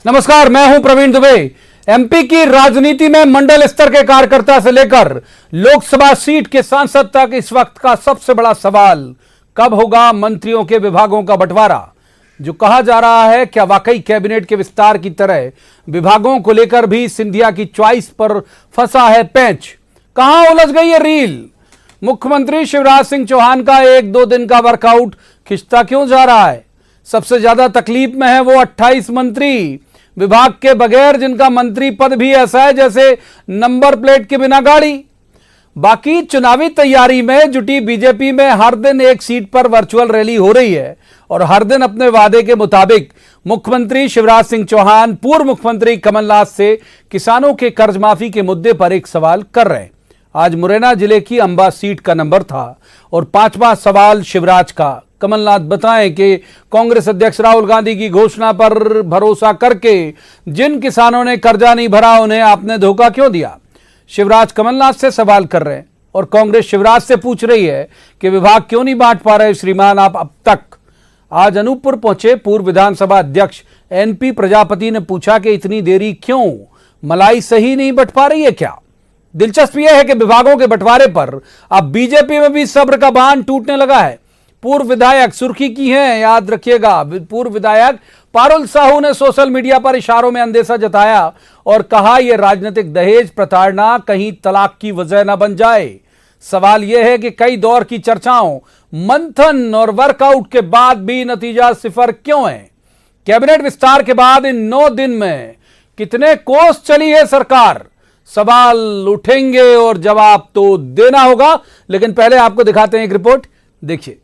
नमस्कार, मैं हूं प्रवीण दुबे। एमपी की राजनीति में मंडल स्तर के कार्यकर्ता से लेकर लोकसभा सीट के सांसद तक इस वक्त का सबसे बड़ा सवाल कब होगा मंत्रियों के विभागों का बंटवारा। जो कहा जा रहा है, क्या वाकई कैबिनेट के विस्तार की तरह विभागों को लेकर भी सिंधिया की च्वाइस पर फंसा है पेंच? कहां उलझ गई है रील? मुख्यमंत्री शिवराज सिंह चौहान का 1-2 दिन का वर्कआउट खिंचता क्यों जा रहा है? सबसे ज्यादा तकलीफ में है वो 28 मंत्री विभाग के बगैर, जिनका मंत्री पद भी ऐसा है जैसे नंबर प्लेट के बिना गाड़ी। बाकी चुनावी तैयारी में जुटी बीजेपी में हर दिन एक सीट पर वर्चुअल रैली हो रही है और हर दिन अपने वादे के मुताबिक मुख्यमंत्री शिवराज सिंह चौहान पूर्व मुख्यमंत्री कमलनाथ से किसानों के कर्ज माफी के मुद्दे पर एक सवाल कर रहे हैं। आज मुरैना जिले की अंबा सीट का नंबर था और 5वां सवाल शिवराज का। कमलनाथ बताएं कि कांग्रेस अध्यक्ष राहुल गांधी की घोषणा पर भरोसा करके जिन किसानों ने कर्जा नहीं भरा उन्हें आपने धोखा क्यों दिया? शिवराज कमलनाथ से सवाल कर रहे हैं और कांग्रेस शिवराज से पूछ रही है कि विभाग क्यों नहीं बांट पा रहे श्रीमान आप अब तक। आज अनूपपुर पहुंचे पूर्व विधानसभा अध्यक्ष एनपी प्रजापति ने पूछा कि इतनी देरी क्यों, मलाई सही नहीं बंट पा रही है क्या? दिलचस्प यह है कि विभागों के बंटवारे पर अब बीजेपी में भी सब्र का बांध टूटने लगा है। पूर्व विधायक सुर्खी की हैं, याद रखिएगा। पूर्व विधायक पारुल साहू ने सोशल मीडिया पर इशारों में अंदेशा जताया और कहा यह राजनीतिक दहेज प्रताड़ना कहीं तलाक की वजह न बन जाए। सवाल यह है कि कई दौर की चर्चाओं, मंथन और वर्कआउट के बाद भी नतीजा सिफर क्यों है? कैबिनेट विस्तार के बाद इन 9 दिन में कितने कोस चली है सरकार? सवाल उठेंगे और जवाब तो देना होगा। लेकिन पहले आपको दिखाते हैं एक रिपोर्ट, देखिए।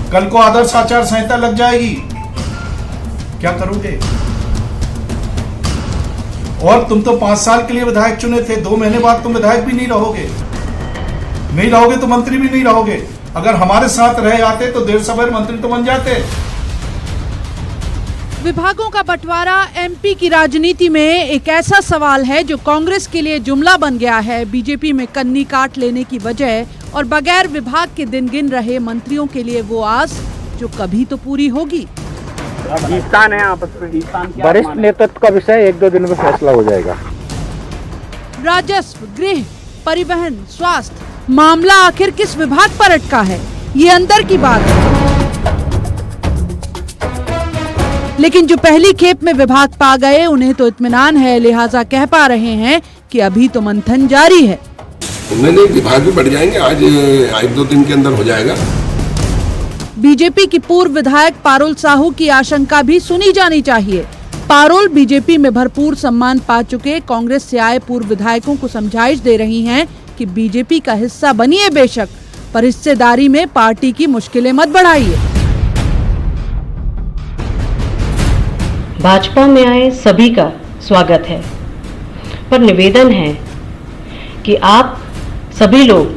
कल को आदर्श आचार संहिता लग जाएगी, क्या करोगे? और तुम तो 5 साल के लिए विधायक चुने थे, 2 महीने बाद तुम विधायक भी नहीं रहोगे तो मंत्री भी नहीं रहोगे। अगर हमारे साथ रह आते तो देर सवेर मंत्री तो बन जाते। विभागों का बंटवारा एमपी की राजनीति में एक ऐसा सवाल है जो कांग्रेस के लिए जुमला बन गया है। बीजेपी में कन्नी काट लेने की वजह और बगैर विभाग के दिन गिन रहे मंत्रियों के लिए वो आस जो कभी तो पूरी होगी। खींचतान है आपस में, वरिष्ठ नेतृत्व का विषय 1-2 दिन में फैसला हो जाएगा। राजस्व, गृह, परिवहन, स्वास्थ्य, मामला आखिर किस विभाग पर अटका है, ये अंदर की बात है। लेकिन जो पहली खेप में विभाग पा गए उन्हें तो इत्मीनान है, लिहाजा कह पा रहे हैं कि अभी तो मंथन जारी है। नहीं, विभाग भी बढ़ जाएंगे, आज 1-2 दिन के अंदर हो जाएगा। बीजेपी की पूर्व विधायक पारुल साहू की आशंका भी सुनी जानी चाहिए। पारुल बीजेपी में भरपूर सम्मान पा चुके कांग्रेस से आए पूर्व विधायकों को समझाइश दे रही हैं कि बीजेपी का हिस्सा बनिए बेशक, पर हिस्सेदारी में पार्टी की मुश्किलें मत बढ़ाइए। भाजपा में आए सभी का स्वागत है, पर निवेदन है कि आप सभी लोग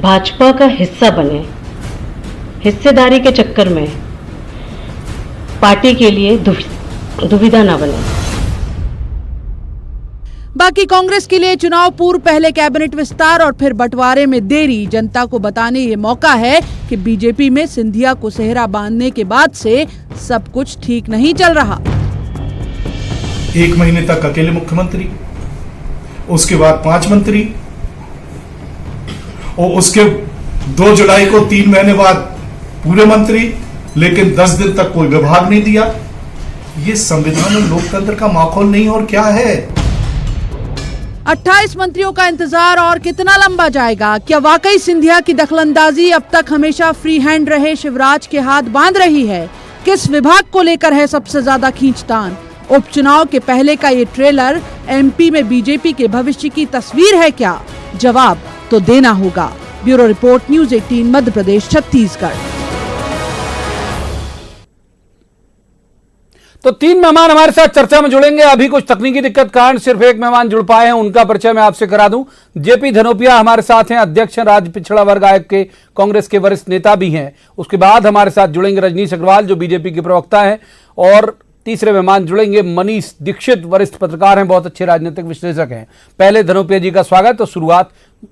भाजपा का हिस्सा बने। हिस्सेदारी के चक्कर में पार्टी के लिए दुविधा न बने। बाकी कांग्रेस के लिए चुनाव पूर्व पहले कैबिनेट विस्तार और फिर बंटवारे में देरी जनता को बताने ये मौका है कि बीजेपी में सिंधिया को सेहरा बांधने के बाद से सब कुछ ठीक नहीं चल रहा। 1 महीने तक अकेले मुख्यमंत्री, उसके बाद 5 मंत्री और उसके 2 जुलाई को 3 महीने बाद पूरे मंत्री, लेकिन 10 दिन तक कोई विभाग नहीं दिया। ये संविधान और लोकतंत्र का माहौल नहीं और क्या है? 28 मंत्रियों का इंतजार और कितना लंबा जाएगा? क्या वाकई सिंधिया की दखलंदाजी अब तक हमेशा फ्री हैंड रहे शिवराज के हाथ बांध रही है? किस विभाग को लेकर है सबसे ज्यादा खींचतान? उपचुनाव के पहले का ये ट्रेलर एमपी में बीजेपी के भविष्य की तस्वीर है क्या? जवाब तो देना होगा। Bureau report, news 18, Madhya Pradesh, Chhattisgarh. तो 3 मेहमान हमारे साथ चर्चा में जुड़ेंगे। अभी कुछ तकनीकी दिक्कत कारण सिर्फ एक मेहमान जुड़ पाए हैं, उनका परिचय मैं आपसे करा दूं। जेपी धनोपिया हमारे साथ हैं, अध्यक्ष हैं राज्य पिछड़ा वर्ग आयोग के, कांग्रेस के वरिष्ठ नेता भी हैं। उसके बाद हमारे साथ जुड़ेंगे रजनीश अग्रवाल जो बीजेपी के प्रवक्ता हैं, और तीसरे मेहमान जुड़ेंगे मनीष दीक्षित, वरिष्ठ पत्रकार हैं, बहुत अच्छे राजनीतिक विश्लेषक हैं। पहले धनोपिया जी का स्वागत और शुरुआत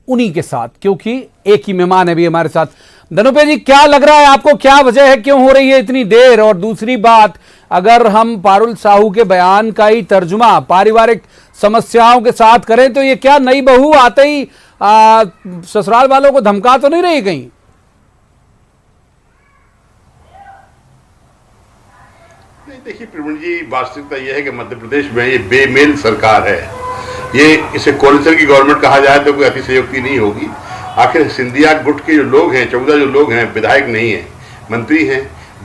उन्हीं के साथ, क्योंकि एक ही मेहमान है भी हमारे साथ। धनुपे जी, क्या लग रहा है आपको, क्या वजह है, क्यों हो रही है इतनी देर? और दूसरी बात, अगर हम पारुल साहू के बयान का ही तर्जुमा पारिवारिक समस्याओं के साथ करें तो ये क्या नई बहू आते ही ससुराल वालों को धमका तो नहीं रही कहीं? नहीं, देखिए प्रवीण जी, वास्तविकता यह है कि मध्य प्रदेश में ये बेमेल सरकार है। ये इसे कोalition की गवर्नमेंट कहा जाए तो कोई अतिशयोक्ति नहीं होगी। आखिर सिंधिया गुट के जो लोग हैं, 14 जो लोग हैं, विधायक नहीं है, मंत्री हैं।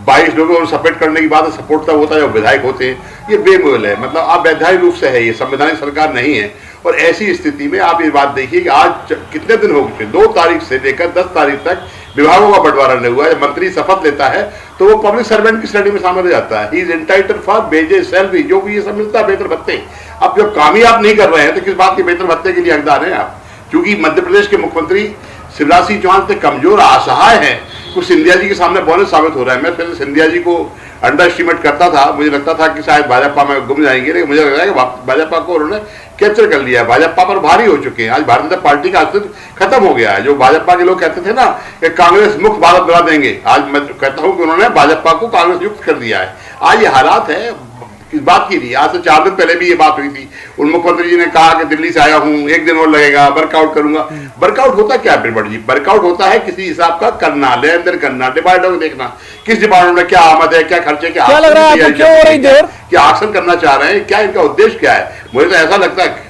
22 लोगों को सपोर्ट करने की बात सपोर्ट तब होता है जब विधायक होते हैं। ये बेमेल है, मतलब अवैधानिक रूप से है, ये संवैधानिक सरकार नहीं है। और ऐसी स्थिति में आप ये बात देखिए कि आज कितने दिन हो गए, 2 तारीख से लेकर 10 तारीख तक विभागों का बंटवारा नहीं हुआ है। जब मंत्री शपथ लेता है तो वो पब्लिक सर्वेंट की श्रेणी में शामिल हो जाता है। He is entitled for wages, salary, जो भी ये सब मिलता है, वेतन भत्ते। अब जब काम ही आप नहीं कर रहे हैं तो किस बात के वेतन भत्ते के लिए हकदार हैं आप? क्योंकि मध्य प्रदेश के मुख्यमंत्री शिवराज सिंह चौहान से कमजोर, असहाय है, कुछ सिंधिया जी के सामने बोनस साबित हो रहा है। मैं पहले सिंधिया जी को अंडर एस्टिमेट करता था, मुझे लगता था कि शायद भाजपा में गुम जाएंगे, लेकिन मुझे लग रहा है कि भाजपा को उन्होंने कैप्चर कर लिया है। भाजपा पर भारी हो चुके हैं। आज भारतीय जनता पार्टी का अस्तित्व खत्म हो गया है। जो भाजपा के लोग कहते थे ना कि कांग्रेस मुक्त भारत बना देंगे, आज मैं कहता हूं कि उन्होंने भाजपा को कांग्रेस युक्त कर दिया है। आज ये हालात है, इस बात की नहीं। आज से 4 दिन पहले भी ये बात हुई थी। उन मुख्यमंत्री जी ने कहा कि दिल्ली से आया हूं, 1 दिन और लगेगा, वर्कआउट करूंगा। वर्कआउट होता क्या है जी? वर्कआउट होता है किसी हिसाब का करना, लेन देन करना, डिपार्टमेंट देखना, किस डिपार्टमेंट में क्या आमद है, क्या खर्चे, क्या लग रहा है आपको, क्यों हो रही देर? क्या एक्शन करना चाह रहे हैं, क्या इनका उद्देश्य क्या है? मुझे तो ऐसा लगता है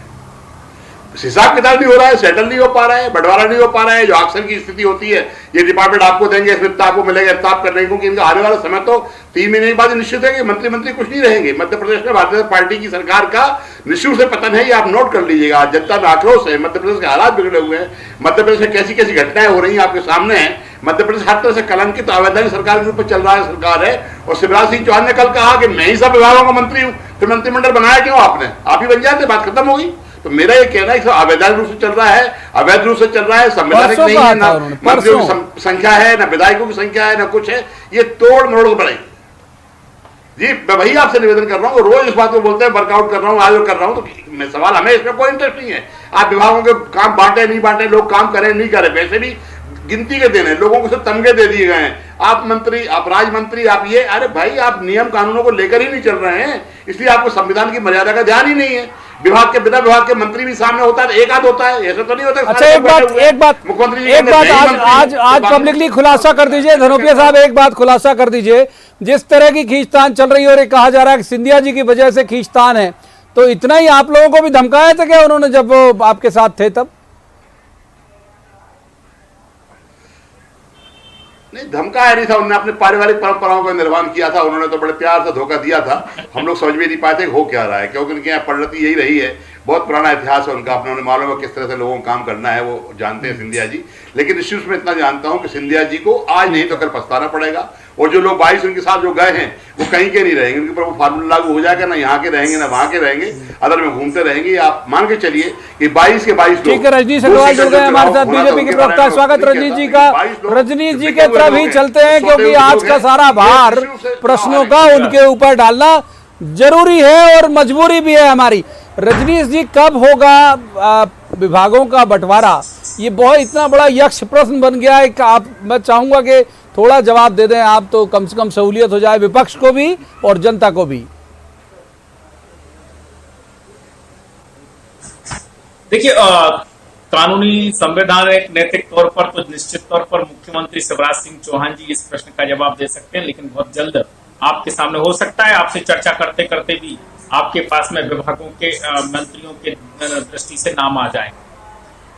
हिसाब किताब नहीं हो रहा है, सेटल नहीं हो पा रहा है, बंटवारा नहीं हो पा रहा है। जो ऑक्शन की स्थिति होती है, ये डिपार्टमेंट आपको देंगे, इसमें आपको मिलेगा, हिसाब करने को, क्योंकि इनका आने वाला समय तो 3 महीने के बाद निश्चित है कि मंत्री कुछ नहीं रहेंगे। मध्य प्रदेश में भारतीय जनता पार्टी की सरकार का निश्चित से पतन है, ये आप नोट कर लीजिएगा। जनता में आक्रोश है, मध्य प्रदेश के हालात बिगड़े हुए हैं, मध्य प्रदेश में कैसी कैसी घटनाएं हो रही हैं आपके सामने है। मध्य प्रदेश हर तरह से कलंकित अवैधानिक सरकार के रूप में चल रहा है, सरकार है। और शिवराज सिंह चौहान ने कल कहा कि मैं ही सब विभागों का मंत्री हूं, फिर मंत्रिमंडल बनाया क्यों आपने? आप ही बन जाते, बात खत्म हो गई। तो मेरा ये कहना है कि अवैधानिक रूप से चल रहा है, अवैध रूप से चल रहा है, संवैधानिक नहीं है, ना मंत्रियों की संख्या है, ना विधायकों की संख्या है, ना कुछ है। ये तोड़ मरोड़ को बढ़ाई जी। मैं वही आपसे निवेदन कर रहा हूँ, रोज इस बात को बोलते हैं वर्कआउट कर रहा हूँ, आज कर रहा हूँ, तो मैं सवाल, हमें इसमें कोई इंटरेस्ट नहीं है। आप विभागों के काम बांटे नहीं बांटे, लोग काम करें नहीं करें, वैसे भी गिनती के दिन है, लोगों को सिर्फ तमगे दे दिए गए हैं। आप मंत्री, आप राज्य मंत्री, आप ये, अरे भाई आप नियम कानूनों को लेकर ही नहीं चल रहे हैं, इसलिए आपको संविधान की मर्यादा का ध्यान ही नहीं है। विभाग के बिना विभाग के मंत्री भी सामने होता है, एक आध होता है, ऐसा तो नहीं होता। अच्छा, एक बात मुख्यमंत्री आज पब्लिकली खुलासा कर दीजिए धनोपिया साहब, एक बात खुलासा कर दीजिए। जिस तरह की खींचतान चल रही है और ये कहा जा रहा है कि सिंधिया जी की वजह से खींचतान है, तो इतना ही आप लोगों को भी धमकाया था क्या उन्होंने जब वो आपके साथ थे तब? नहीं, धमकाया नहीं था, उन्होंने अपने पारिवारिक परंपराओं का निर्वहन किया था। उन्होंने तो बड़े प्यार से धोखा दिया था। हम लोग समझ में नहीं पाए थे हो क्या रहा है, क्योंकि उनके यहाँ परिणति यही रही है। बहुत पुराना इतिहास है उनका, अपने उन्हें मालूम है किस तरह से लोगों को काम करना है, वो जानते हैं सिंधिया जी। लेकिन इस चीज में इतना जानता हूं कि सिंधिया जी को आज नहीं तो कल पछताना पड़ेगा। और जो लोग 22 उनके साथ जो गए हैं वो कहीं के नहीं रहेंगे, उनके ऊपर वो फार्मूला लागू हो जाएगा, ना यहाँ के रहेंगे ना वहां के रहेंगे, अदर में घूमते रहेंगे। आप मान के चलिए कि 22 के 22 लोग। ठीक है, रजनीश अग्रवाल जुड़ गए हमारे साथ, बीजेपी के प्रवक्ता। स्वागत रजनीश जी का। रजनीश जी के तरफ ही चलते हैं, क्योंकि आज का सारा भार प्रश्नों का उनके ऊपर डालना जरूरी है और मजबूरी भी है हमारी। रजनीश जी, कब होगा विभागों का बंटवारा? ये बहुत इतना बड़ा यक्ष प्रश्न बन गया है कि आप, मैं चाहूंगा कि थोड़ा जवाब दे दें आप, तो कम से कम सहूलियत हो जाए विपक्ष को भी और जनता को भी। देखिए, कानूनी, संवैधानिक, नैतिक तौर पर तो निश्चित तौर पर मुख्यमंत्री शिवराज सिंह चौहान जी इस प्रश्न का जवाब दे सकते हैं, लेकिन बहुत जल्द आपके सामने हो सकता है। आपसे चर्चा करते करते भी आपके पास में विभागों के मंत्रियों के दृष्टि से नाम आ जाए,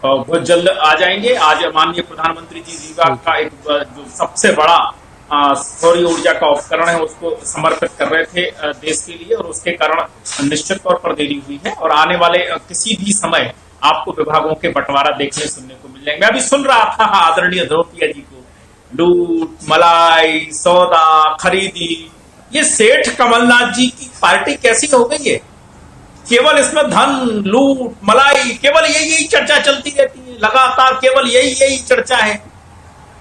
बहुत जल्द आ जाएंगे। आज माननीय प्रधानमंत्री जी रीवा का एक जो सबसे बड़ा सौर ऊर्जा का उपकरण है उसको समर्पित कर रहे थे देश के लिए, और उसके कारण निश्चित तौर पर देरी हुई है। और आने वाले किसी भी समय आपको विभागों के बंटवारा देखने सुनने को मिल जाएंगे। मैं अभी सुन रहा था आदरणीय धनोपिया जी को, लूट, मलाई, सौदा, खरीदी, ये सेठ कमलनाथ जी की पार्टी कैसी हो गई है? केवल इसमें धन, लूट, मलाई, केवल यही चर्चा चलती रहती है, लगातार केवल यही चर्चा है।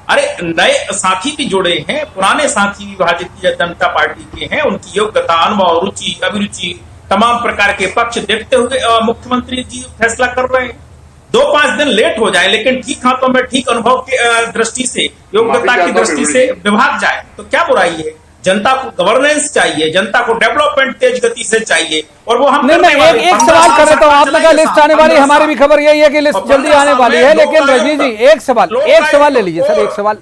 अरे नए साथी भी जुड़े हैं, पुराने साथी भी भारतीय जनता पार्टी के हैं, उनकी योग्यता, अनुभव, रुचि, अभिरुचि, तमाम प्रकार के पक्ष देखते हुए मुख्यमंत्री जी फैसला कर रहे हैं। 2-5 दिन लेट हो जाए लेकिन ठीक हाथों में ठीक अनुभव की दृष्टि से, योग्यता की दृष्टि से विभाग जाए तो क्या बुराई है। जनता को गवर्नेंस चाहिए, जनता को डेवलपमेंट तेज गति से चाहिए और वो हम नहीं, मैं एक सवाल कर रहा हूं। आपने कहा लिस्ट आने वाली, हमारी भी खबर यही है कि लिस्ट जल्दी आने वाली है, लेकिन रजनी जी एक सवाल ले लीजिए सर, एक सवाल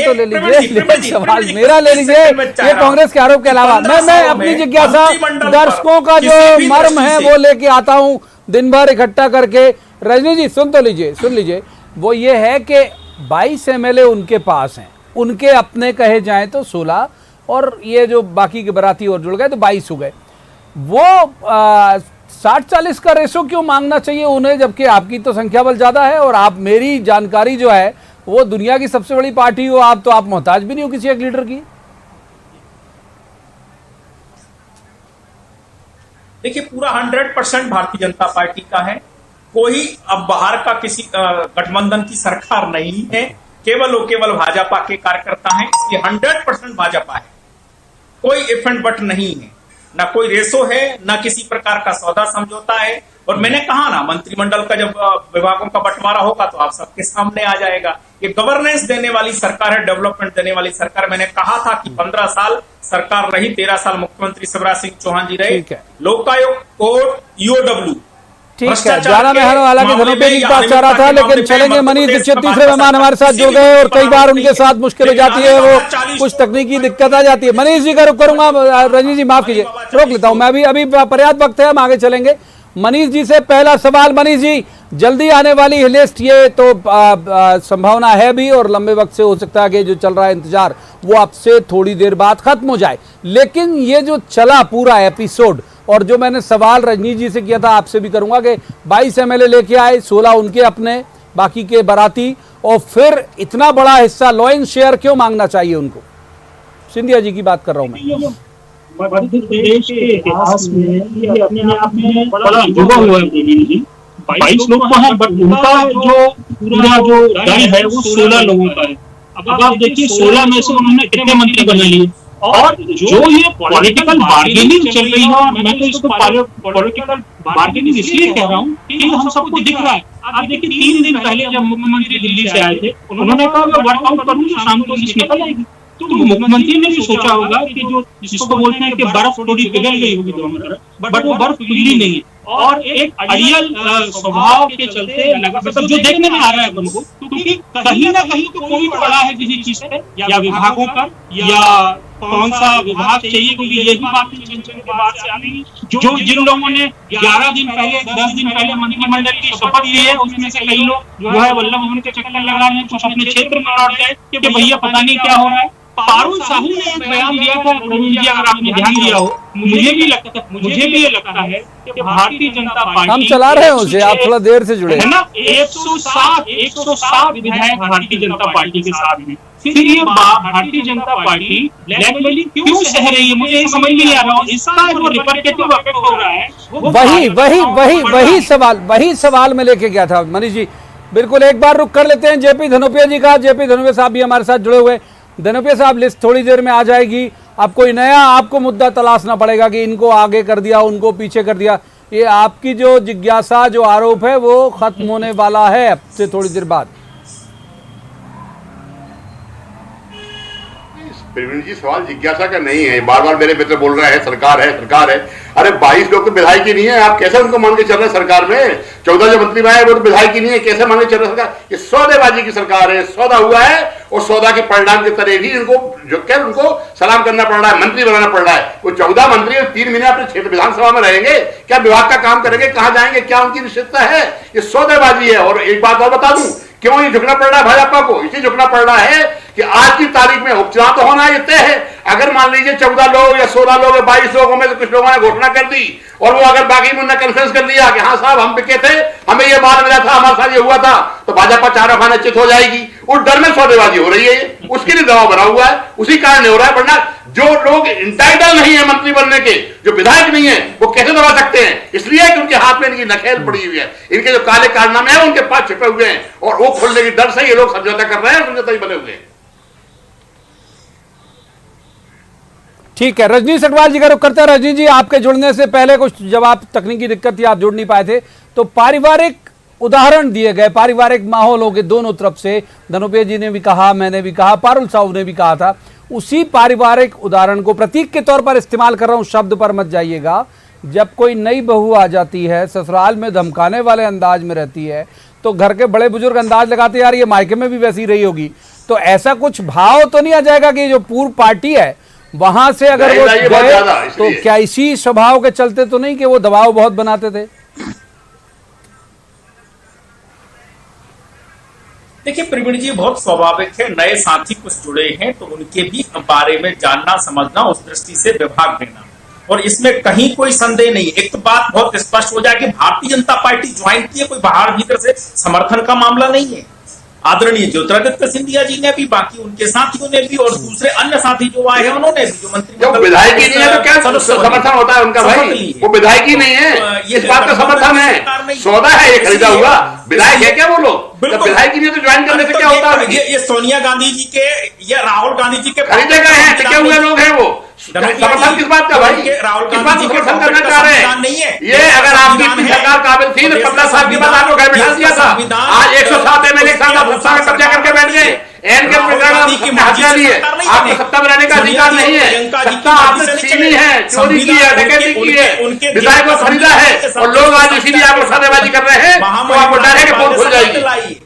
तो ले लीजिए, एक सवाल मेरा ले लीजिए, ये कांग्रेस के आरोप के अलावा मैं अपनी जिज्ञासा दर्शकों का जो मर्म है वो लेके आता हूं दिन भर इकट्ठा करके। रजनी जी सुन लीजिए, वो ये है कि 22 MLA उनके पास हैं, उनके अपने कहे जाएं तो 16 और ये जो बाकी के बराती और जुड़ गए तो 22 हो गए। वो 60-40 का रेशो क्यों मांगना चाहिए उन्हें, जबकि आपकी तो संख्या बल ज्यादा है और आप, मेरी जानकारी जो है वो दुनिया की सबसे बड़ी पार्टी हो आप, तो आप मोहताज भी नहीं हो किसी एक लीडर की। देखिए पूरा 100% भारतीय जनता पार्टी का है, कोई अब बाहर का किसी गठबंधन की सरकार नहीं है, केवल भाजपा के कार्यकर्ता हैं, इसलिए 100% भाजपा है, कोई इफ एंड बट नहीं है, ना कोई रेसो है, ना किसी प्रकार का सौदा समझौता है। और मैंने कहा ना, मंत्रिमंडल का जब विभागों का बंटवारा होगा तो आप सबके सामने आ जाएगा। ये गवर्नेंस देने वाली सरकार है, डेवलपमेंट देने वाली सरकार। मैंने कहा था कि 15 साल सरकार रही, 13 साल मुख्यमंत्री शिवराज सिंह चौहान जी रहे। लोकायुक्त, कोर्ट, ईओडब्ल्यू, ठीक है, जाना मैं हालांकि धनोपे के पास चाह रहा था, लेकिन चलेंगे। मनीष दीक्षित तीसरे मेहमान हमारे साथ जुड़ गए और कई बार उनके साथ मुश्किल हो जाती है, वो कुछ तकनीकी दिक्कत आ जाती है। मनीष जी का रुख करूंगा, रजनी जी माफ कीजिए, रोक लेता हूं मैं, अभी पर्याप्त वक्त है, हम आगे चलेंगे। मनीष जी से पहला सवाल। मनीष जी, जल्दी आने वाली लिस्ट, ये तो संभावना है भी और लंबे वक्त से हो सकता है कि जो चल रहा है इंतजार वो आपसे थोड़ी देर बाद खत्म हो जाए, लेकिन ये जो चला पूरा एपिसोड, और जो मैंने सवाल रजनी जी से किया था आपसे भी करूंगा कि 22 MLA लेके आए, 16 उनके अपने, बाकी के बराती, और फिर इतना बड़ा हिस्सा लॉइन शेयर क्यों मांगना चाहिए उनको। सिंधिया जी की बात कर रहा हूं मैं। मध्य प्रदेश के इतिहास में ये अपने आप में बड़ा युवा हुआ है। 22 लोग तो हैं, बट उनका जो पूरा जो दल है वो 16 लोगों का है। अब आप देखिए 16 में से उन्होंने कितने मंत्री बना लिए, और जो ये पॉलिटिकल बार्गेनिंग चल रही है, मैं तो इसको पॉलिटिकल बार्गेनिंग इसलिए कह रहा हूँ कि हम सबको दिख रहा है। आप देखिए 3 दिन पहले जब मुख्यमंत्री दिल्ली से आए थे, उन्होंने कहा मैं वर्कआउट करूंगा, शाम को लिस्ट निकल आएगी। तो मुख्यमंत्री ने भी सोचा होगा कि जो जिसको बोलते हैं कि बर्फ थोड़ी पिघल गई होगी दोनों तरफ, बट वो बर्फ पिघली नहीं है, और एक अड़ियल स्वभाव के चलते मतलब जो देखने में आ रहा है उनको, क्योंकि कहीं ना कहीं तो कोई पड़ा है किसी चीज पे, या विभागों पर, या कौन सा विभाग चाहिए, क्योंकि यही बात के बाद से आ रही, जो जिन लोगों ने 11 दिन पहले 10 दिन पहले मंत्रिमंडल की शपथ ली है, उसमें से कई लोग जो है वल्लभ भवन के चक्कर लगा रहे हैं, कुछ अपने क्षेत्र में लौट गए कि भैया पता नहीं क्या हो रहा है। पारुल साहू ने एक बयान दिया था, प्रवीण जी अगर आपने ध्यान दिया हो, मुझे भी ये लगता है कि भारतीय जनता पार्टी, हम चला रहे हैं उसे, आप थोड़ा देर से जुड़े है ना, 107 विधायक भारतीय जनता पार्टी के साथ में, फिर ये भारतीय जनता पार्टी ब्लैकमेलिंग क्यों सह रही है, मुझे ये समझ नहीं आ रहा। इसका जो रिपरकेटिव इफेक्ट हो रहा है, वही सवाल में लेके गया था मनीष जी। बिल्कुल, एक बार रुक कर लेते हैं जेपी धनोपिया जी का। जेपी धनोपिया साहब भी हमारे साथ जुड़े हुए। धनोपिया साहब, लिस्ट थोड़ी देर में आ जाएगी, अब कोई नया आपको मुद्दा तलाशना पड़ेगा कि इनको आगे कर दिया, उनको पीछे कर दिया। ये आपकी जो जिज्ञासा, जो आरोप है, वो खत्म होने वाला है अब से थोड़ी देर बाद। प्रवीण जी, सवाल जिज्ञासा का नहीं है, बार बार मेरे मित्र बोल रहे हैं सरकार है सरकार है। अरे 22 लोग तो विधायक ही नहीं है, आप कैसे उनको मान के चल रहे हैं सरकार में? 14 जो मंत्री बनाए वो तो विधायक ही नहीं है, कैसे मान के चल रहे सरकार? ये सौदेबाजी की सरकार है, सौदा हुआ है और सौदा के परिणाम के तरह भी इनको जो क्या उनको सलाम करना पड़ रहा है, मंत्री बनाना पड़ रहा है। वो 14 मंत्री 3 महीने अपने क्षेत्र विधानसभा में रहेंगे, क्या विभाग का काम करेंगे, कहां जाएंगे, क्या उनकी निश्चितता है? ये सौदेबाजी है। और एक बात और बता दूं, क्यों ये झुकना पड़ रहा है भाजपा को? इसलिए झुकना पड़ रहा है कि आज की तारीख में उपचुनाव तो होना ये तय है। अगर मान लीजिए 14 लोग या 16 लोग या 22 लोगों में से कुछ लोगों ने घोषणा कर दी और वो अगर बाकी मुन्ना कन्फ्रेंस कर दिया कि हाँ साहब हम पिके थे, हमें ये बात मिला था, हमारे साथ ये हुआ था, तो भाजपा चारों खाने चित हो जाएगी। उस डर में सौदेबाजी हो रही है, उसके लिए दबाव बना हुआ है, उसी कारण हो रहा है। वरना जो लोग इंटाइटल नहीं है मंत्री बनने के, जो विधायक नहीं है, वो कैसे दबा सकते हैं? इसलिए कि उनके हाथ में इनकी नकेल पड़ी हुई है, इनके जो काले कारनामे हैं उनके पास छिपे हुए हैं, और वो खोलने की डर से ये लोग समझौता कर रहे हैं, समझौता ही बने हुए हैं। ठीक है, रजनीश अग्रवाल जी का रुख करते हैं। रजनी जी, आपके जुड़ने से पहले कुछ जब तकनीकी दिक्कत थी, आप जुड़ नहीं पाए थे, तो पारिवारिक उदाहरण दिए गए, पारिवारिक माहौल हो गए दोनों तरफ से। धनुप्रिया जी ने भी कहा, मैंने भी कहा, पारुल साहू ने भी कहा था। उसी पारिवारिक उदाहरण को प्रतीक के तौर पर इस्तेमाल कर रहा हूं, शब्द पर मत जाइएगा। जब कोई नई बहू आ जाती है, ससुराल में धमकाने वाले अंदाज में रहती है, तो घर के बड़े बुजुर्ग अंदाज लगाते यार ये मायके में भी वैसी रही होगी। तो ऐसा कुछ भाव तो नहीं आ जाएगा कि जो पूर्व पार्टी है वहां से अगर वो गए तो क्या इसी स्वभाव के चलते तो नहीं कि वो दबाव बहुत बनाते थे? देखिए प्रवीण जी, बहुत स्वाभाविक है, नए साथी कुछ जुड़े हैं तो उनके भी बारे में जानना समझना, उस दृष्टि से विभाग देना, और इसमें कहीं कोई संदेह नहीं। एक तो बात बहुत स्पष्ट हो जाए कि भारतीय जनता पार्टी ज्वाइन की है, कोई बाहर भीतर से समर्थन का मामला नहीं है। आदरणीय ज्योतिरादित्य सिंधिया जी ने भी, बाकी उनके साथियों ने भी, और दूसरे अन्य साथी जो आए हैं उन्होंने भी, जो मंत्री विधायक ही नहीं है तो क्या समर्थन होता है उनका? भाई वो विधायक ही नहीं है, इस बात का समर्थन है, सौदा है ये खरीदा हुआ। विधायक है क्या वो लोग? विधायक ही नहीं तो ज्वाइन करने से क्या होता है? ये सोनिया गांधी जी के या राहुल गांधी जी के खरीदे गए हैं, टिके हुए लोग हैं वो। समर्थन किस बात का भाई? किस बात को समर्थन करना चाह रहे हैं? नहीं है ये अगर आपकी सरकार काबिल थी तो 15 साल के बाद आपको घर बिठा दिया था। आज 107 एमएलए के साथ भूसा में कब्जा करके बैठ गए। एन के हत्या ली है, आपको सत्ता में रहने का अधिकार नहीं है। सत्ता आपने छीनी है, चोरी की है, डकैती की है, विधायक को खरीदा है, और लोग आज इसीलिए आपको सौदेबाजी कर रहे हैं। तो आपको डर है कि पोल खुल जाएगी।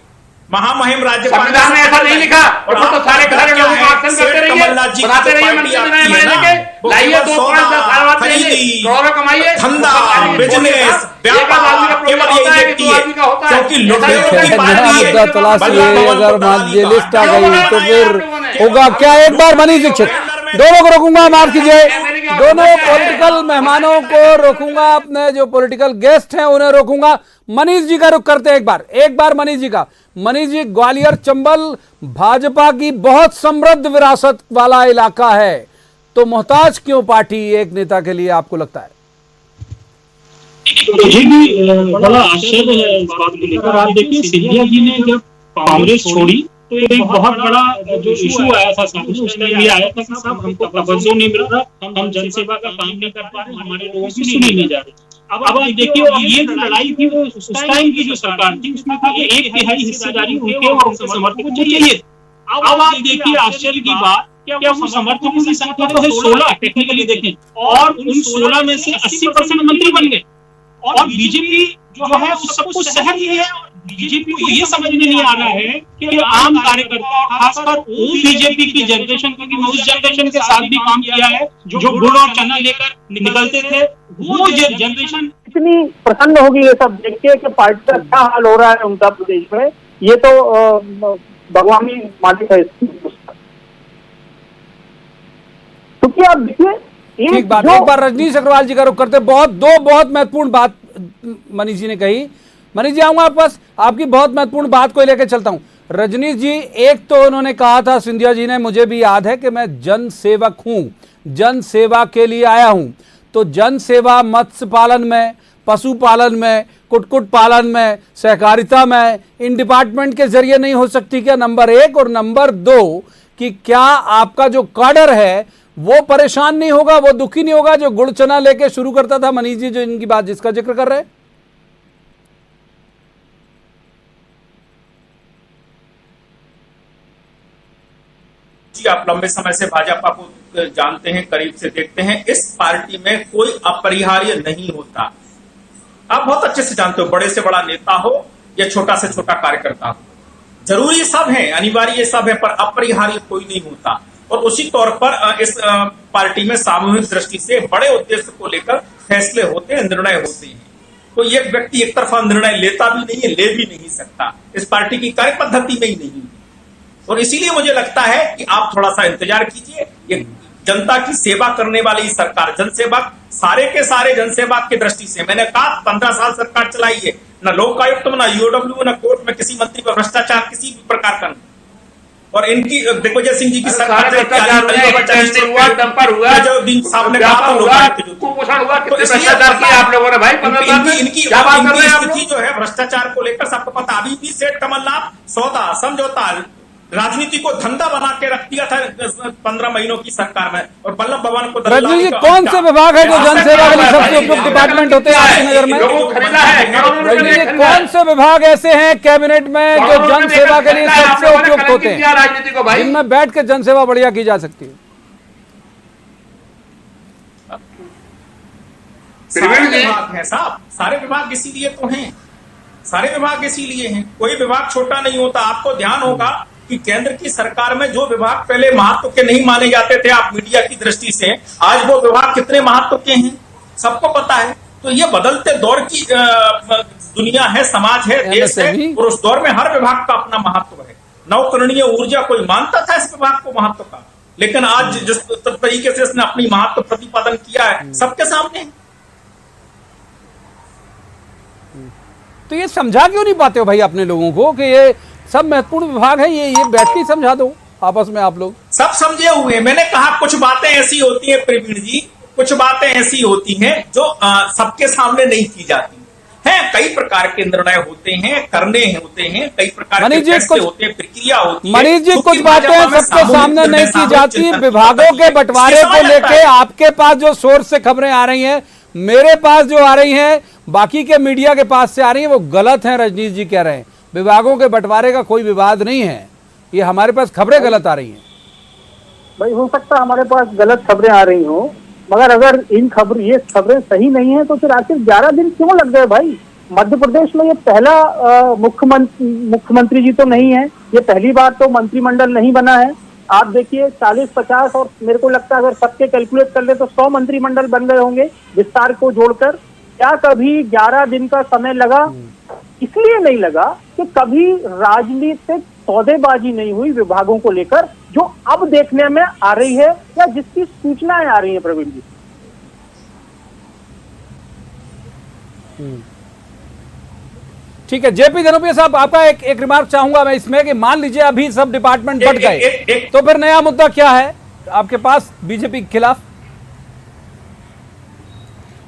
महामहिम राज्य संविधान में ऐसा नहीं लिखा, और तो सारे सारे लोगों को एक्शन करते रहिए, बनाते रहिए मंत्री बनाए महीने के, लाइए 2.10 साल बाद रहिए, करोड़ों कमाइए, धंधा, बिजनेस, व्यापार, केवल यही व्यक्ति है, क्योंकि लुटेरों की पार्टी है। अगर मान ये लिस्ट आ गई तो फिर होगा क्या? एक बार मनीष दीक्षित, दोनों को रोकूंगा, माफ कीजिए, दोनों पॉलिटिकल मेहमानों को रोकूंगा, अपने जो पॉलिटिकल गेस्ट हैं उन्हें रोकूंगा। मनीष जी का रुख करते हैं एक बार मनीष जी का। मनीष जी, ग्वालियर चंबल भाजपा की बहुत समृद्ध विरासत वाला इलाका है, तो मोहताज क्यों पार्टी एक नेता के लिए आपको लगता है? मुझे भी बड़ा आश्चर्य है इस बात को लेकर। आप देखिए, सिंधिया जी ने जब कांग्रेस छोड़ी तो एक बहुत बड़ा जो इशू आया था सामने, उसमें ये आया था कि साहब हमको तवज्जो नहीं मिल रहा, हम जनसेवा का काम नहीं कर पा रहे, हमारे लोगों की सुनी नहीं जा रही। अब आप देखिए, ये जो लड़ाई थी वो उस टाइम की जो सरकार थी उसमें कि 1/3 हिस्सेदारी उनके और उनके समर्थकों को चाहिए। अब आप देखिए आश्चर्य की बात, क्या वो समर्थकों की संख्या तो है 16 टेक्निकली देखें, और उन 16 में से 80% मंत्री बन गए, और बीजेपी जो है वो सब कुछ सह रही है। बीजेपी को ये समझ में नहीं आ रहा है कि आम कार्यकर्ता, खासकर वो बीजेपी की जनरेशन, क्योंकि मैं उस जनरेशन के साथ भी काम किया है जो गुड़ और चना लेकर निकलते थे, वो जनरेशन इतनी प्रसन्न होगी ये सब देख के कि पार्टी का अच्छा हाल हो रहा है उत्तर प्रदेश में। ये तो भगवानी मालिक है। क्योंकि आप देखिए, एक बार रजनीश अग्रवाल जी का रुख करते, दो बहुत महत्वपूर्ण बात मनीष जी ने कही। मनीष जी, आऊंगा आपके पास, आपकी बहुत महत्वपूर्ण बात को लेकर चलता हूं। रजनीश जी, एक तो उन्होंने कहा था सिंधिया जी ने, मुझे भी याद है, कि मैं जन सेवक हूं, जन सेवा के लिए आया हूं। तो जन सेवा मत्स्य पालन में, पशुपालन में, कुक्कुट पालन में, सहकारिता में, इन डिपार्टमेंट के जरिए नहीं हो सकती क्या? नंबर 1, और नंबर 2 कि क्या आपका जो काडर है वो परेशान नहीं होगा, वो दुखी नहीं होगा, जो गुड़ चना लेके शुरू करता था? मनीष जी, जो इनकी बात जिसका जिक्र कर रहे हैं, आप लंबे समय से भाजपा को जानते हैं, करीब से देखते हैं, इस पार्टी में कोई अपरिहार्य नहीं होता। आप बहुत अच्छे से जानते हो, बड़े से बड़ा नेता हो या छोटा से छोटा कार्यकर्ता हो, जरूरी सब है, अनिवार्य सब है, पर अपरिहार्य कोई नहीं होता। और उसी तौर पर इस पार्टी में सामूहिक दृष्टि से बड़े उद्देश्य को लेकर फैसले होते हैं, निर्णय होते हैं। तो ये व्यक्ति एक तरफा निर्णय लेता भी नहीं है, ले भी नहीं सकता, इस पार्टी की कार्य पद्धति में ही नहीं। और इसीलिए मुझे लगता है कि आप थोड़ा सा इंतजार कीजिए। ये जनता की सेवा करने वाली सरकार, जनसेवक, सारे के सारे जनसेवक की दृष्टि से, मैंने कहा 15 साल सरकार चलाई है, न लोकायुक्त में, न यूडब्ल्यू, न कोर्ट में किसी मंत्री पर भ्रष्टाचार किसी भी प्रकार का नहीं। और इनकी दिग्विजय सिंह जी की सरकार हुआ, डंपर हुआ, जो दिन साहब ने कहा कुपोषण हुआ, कितने भ्रष्टाचार किया आप लोगों ने भाई? इनकी स्थिति जो है भ्रष्टाचार को लेकर सबको पता। अभी भी सेठ कमलनाथ सौदा समझौता राजनीति को धंधा बना के रख दिया था 15 महीनों की सरकार में, और वल्लभ भवन को रजनी जी, कौन से विभाग है जो जनसेवा के लिए सबसे उपयुक्त डिपार्टमेंट होते हैं आपकी नजर में? रजनी जी, कौन से विभाग ऐसे हैं कैबिनेट में जो जनसेवा के लिए सबसे उपयुक्त होते हैं, राजनीति को भाई, जिनमें बैठ के जनसेवा बढ़िया की जा सकती है? सारे विभाग हैं साहब, सारे विभाग इसीलिए तो हैं, सारे विभाग इसीलिए हैं, कोई विभाग छोटा नहीं होता। आपको ध्यान होगा कि केंद्र की सरकार में जो विभाग पहले महत्व के नहीं माने जाते थे, आप मीडिया की दृष्टि से, आज वो विभाग कितने महत्व के हैं सबको पता है। तो ये बदलते दौर की दुनिया है, समाज है, देश है, और उस दौर में हर विभाग का अपना महत्व है। नवकरणीय ऊर्जा, कोई मानता था इस विभाग को महत्व का, लेकिन आज जिस तरीके से इसने अपनी महत्व प्रतिपादन किया है सबके सामने है। तो ये समझा क्यों नहीं पाते हो भाई अपने लोगों को कि ये सब महत्वपूर्ण विभाग है, ये बैठ के समझा दो आपस में आप लोग। सब समझे हुए हैं। मैंने कहा कुछ बातें ऐसी होती हैं प्रवीण जी, कुछ बातें ऐसी होती हैं जो सबके सामने नहीं की जाती हैं। कई प्रकार के निर्णय होते हैं, करने होते हैं, कई प्रकार के फैसले होते हैं, प्रक्रिया होती है। मनीष जी, कुछ बातें सबके सामने नहीं की जाती। विभागों के बंटवारे को लेके आपके पास जो सोर्स से खबरें आ रही हैं, मेरे पास जो आ रही हैं, बाकी के मीडिया के पास से आ रही है, वो गलत हैं। रजनीश जी कह रहे हैं विभागों के बंटवारे का कोई विवाद नहीं है, ये हमारे पास खबरें गलत आ रही हैं। भाई हो सकता है हमारे पास गलत खबरें आ रही हो, मगर अगर ये खबरें सही नहीं है तो फिर आखिर 11 दिन क्यों लग गए भाई? मध्य प्रदेश में ये पहला मुख्यमंत्री जी तो नहीं है, ये पहली बार तो मंत्रिमंडल नहीं बना है। आप देखिए 40-50 और मेरे को लगता है अगर सबके कैलकुलेट कर ले तो 100 मंत्रिमंडल बन गए होंगे विस्तार को जोड़कर। क्या कभी 11 दिन का समय लगा? इसलिए नहीं लगा कि कभी राजनीतिक सौदेबाजी नहीं हुई विभागों को लेकर, जो अब देखने में आ रही है या जिसकी सूचनाएं आ रही हैं प्रवीण जी। ठीक है, जेपी धनोपिया साहब, आपका एक रिमार्क चाहूंगा मैं इसमें कि मान लीजिए अभी सब डिपार्टमेंट बट गए, तो फिर नया मुद्दा क्या है आपके पास बीजेपी के खिलाफ?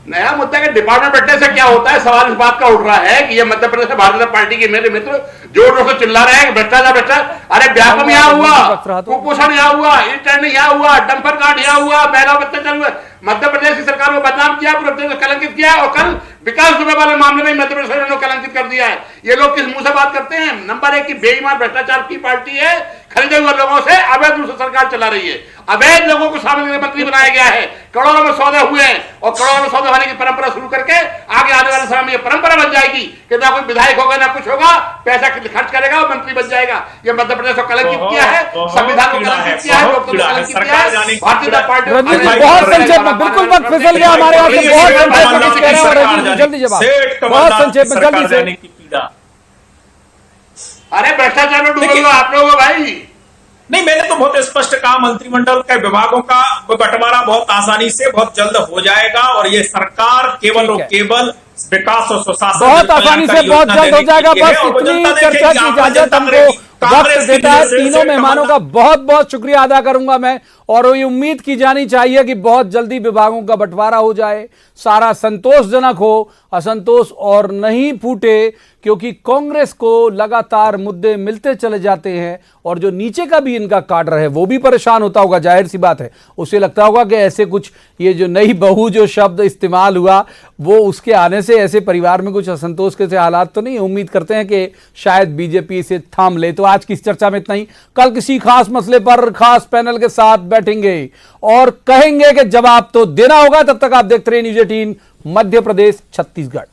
नया मुद्दा के डिपार्टमेंट बैठने से क्या होता है? सवाल इस बात का उठ रहा है कि ये मध्य प्रदेश से भारतीय जनता पार्टी के मेरे मित्र जोर जोर से चिल्ला रहे हैं भ्रष्टाचार भ्रष्टाचार। अरे व्यापम यहाँ हुआ, कुपोषण यहाँ हुआ, इंटर्न यहाँ हुआ, डंपर कांड यहाँ हुआ, महिलाओं पर अत्याचार हुआ। मध्य प्रदेश की सरकार को बदनाम किया, पूरे प्रदेश को कलंकित किया, और कल विकास दुबे वाले मामले में मध्य प्रदेश ने कलंकित कर दिया है। ये लोग किस मुंह से बात करते हैं? नंबर 1 की बेईमान भ्रष्टाचार की पार्टी है, खरीदे हुए लोगों से अवैध रूप से सरकार चला रही है। अवैध लोगों को शामिल करके मंत्री बनाया गया है, करोड़ों में सौदे हुए हैं, और करोड़ों में सौदे होने की परंपरा शुरू करके आगे आने वाले समय में ये परंपरा बन जाएगी कि ना कोई विधायक होगा ना कुछ होगा, पैसा खर्च करेगा और मंत्री बन जाएगा। ये मध्य प्रदेश को कलंकित किया है, संविधान को कलंकित किया है, लोकतंत्र को कलंकित किया है। भारतीय जनता पार्टी बहुत संक्षेप में, बिल्कुल वक्त फिसल गया हमारे यहाँ से, बहुत संक्षेप में जल्दी जवाब, बहुत संक्षेप में जल्दी से। अरे भ्रष्टाचार में डूबे आप लोग भाई। नहीं, मैंने तो बहुत स्पष्ट कहा मंत्रिमंडल के विभागों का बंटवारा बहुत आसानी से बहुत जल्द हो जाएगा, और ये सरकार केवल और केवल विकास और सुशासन बहुत आसानी से बहुत जल्द हो जाएगा। बस इतनी चर्चा की इजाजत हमको वक्त देता है। तीनों मेहमानों का बहुत बहुत शुक्रिया अदा करूंगा मैं, और ये उम्मीद की जानी चाहिए कि बहुत जल्दी विभागों का बंटवारा हो जाए, सारा संतोषजनक हो, असंतोष और नहीं फूटे, क्योंकि कांग्रेस को लगातार मुद्दे मिलते चले जाते हैं, और जो नीचे का भी इनका काडर है वो भी परेशान होता होगा, जाहिर सी बात है। उसे लगता होगा कि ऐसे कुछ, ये जो नई बहू जो शब्द इस्तेमाल हुआ, वो उसके आने से ऐसे परिवार में कुछ असंतोष के से हालात तो नहीं। उम्मीद करते हैं कि शायद बीजेपी इसे थाम ले। तो आज की इस चर्चा में इतना ही। कल किसी खास मसले पर खास पैनल के साथ बैठेंगे और कहेंगे कि जवाब तो देना होगा। तब तक आप देखते रहिए न्यूज़ 18 मध्य प्रदेश छत्तीसगढ़।